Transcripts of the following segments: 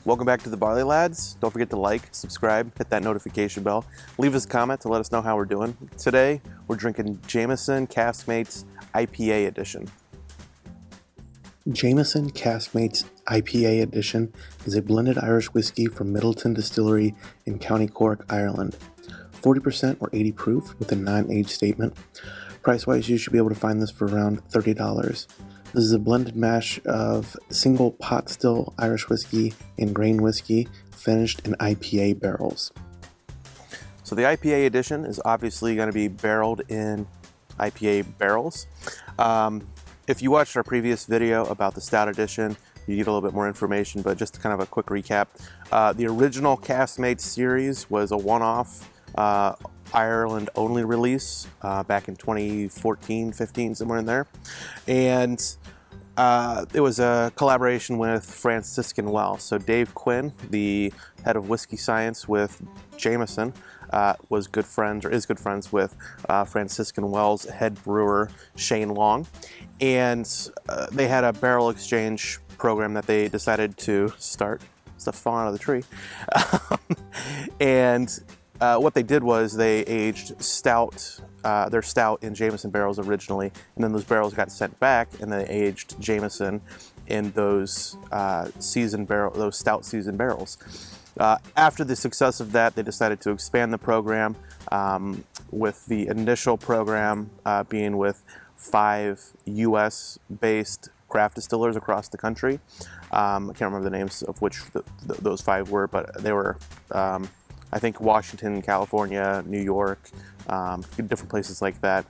Welcome back to the Barley Lads. Don't forget to like, subscribe, hit that notification bell. Leave us a comment to let us know how we're doing. Today, we're drinking Jameson Caskmates IPA edition. Jameson Caskmates IPA edition is a blended Irish whiskey from Midleton Distillery in County Cork, Ireland. 40% or 80 proof with a non-age statement. Price-wise, you should be able to find this for around $30. This is a blended mash of single pot still Irish whiskey and grain whiskey finished in IPA barrels. So the IPA edition is obviously going to be barreled in IPA barrels. If you watched our previous video about the stout edition, you get a little bit more information, but just kind of a quick recap. The original Caskmates series was a one-off Ireland only release back in 2014, 15, somewhere in there. And it was a collaboration with Franciscan Wells. So Dave Quinn, the head of whiskey science with Jameson, was good friends, or is good friends with Franciscan Wells head brewer Shane Long. And they had a barrel exchange program that they decided to start. Stuff falling out of the tree. And what they did was they aged their stout in Jameson barrels originally, and then those barrels got sent back, and they aged Jameson in those stout seasoned barrels. After the success of that, they decided to expand the program, with the initial program being with 5 U.S.-based craft distillers across the country. I can't remember the names of which those 5 were, but they were I think Washington, California, New York, different places like that.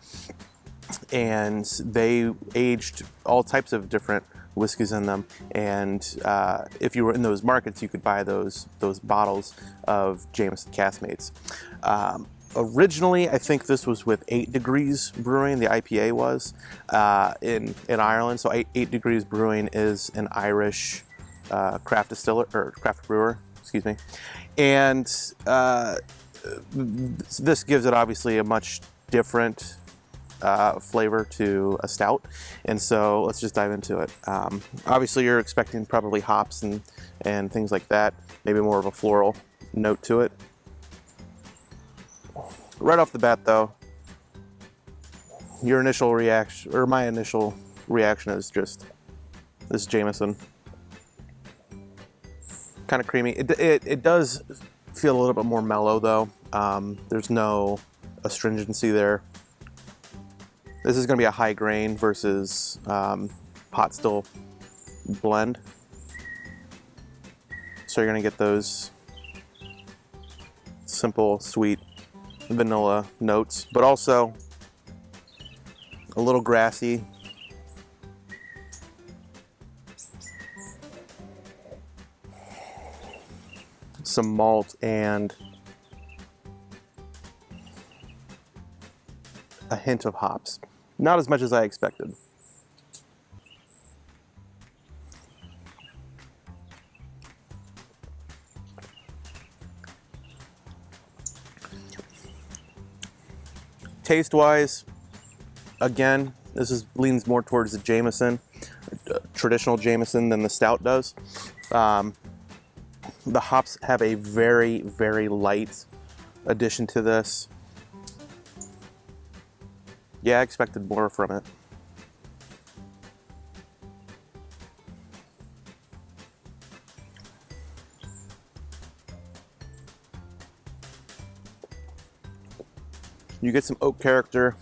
And they aged all types of different whiskeys in them. And if you were in those markets, you could buy those bottles of Jameson Caskmates. Originally, I think this was with 8 Degrees Brewing, the IPA was, in Ireland. So 8 Degrees Brewing is an Irish craft distiller, or craft brewer, excuse me. And this gives it obviously a much different flavor to a stout, and so let's just dive into it. Obviously you're expecting probably hops and things like that, maybe more of a floral note to it. Right off the bat though, your initial reaction, or my initial reaction, is just this Jameson. Kind of creamy. It does feel a little bit more mellow though. There's no astringency there. This is going to be a high grain versus pot still blend. So you're going to get those simple, sweet vanilla notes, but also a little grassy. Some malt and a hint of hops. Not as much as I expected. Taste-wise, again, this leans more towards the Jameson, traditional Jameson, than the stout does. The hops have a very, very light addition to this. Yeah, I expected more from it. You get some oak character.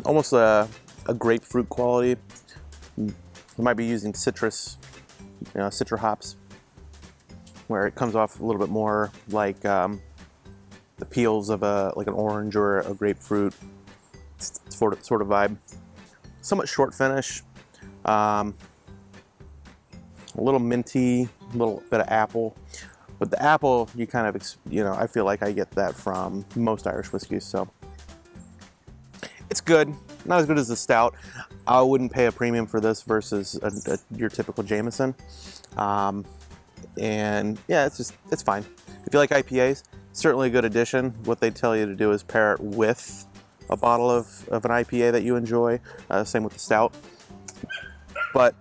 Almost a grapefruit quality. You might be using citrus hops, where it comes off a little bit more like the peels of like an orange or a grapefruit sort of vibe. Somewhat short finish, a little minty, a little bit of apple. But the apple, you kind of, I feel like I get that from most Irish whiskeys, so it's good. Not as good as the stout. I wouldn't pay a premium for this versus your typical Jameson. And yeah, it's fine. If you like IPAs, certainly a good addition. What they tell you to do is pair it with a bottle of an IPA that you enjoy. Same with the stout. But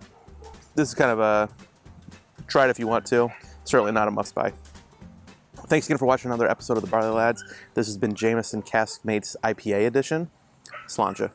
this is kind of a try it if you want to. Certainly not a must buy. Thanks again for watching another episode of the Barley Lads. This has been Jameson Caskmates IPA edition. Sláinte.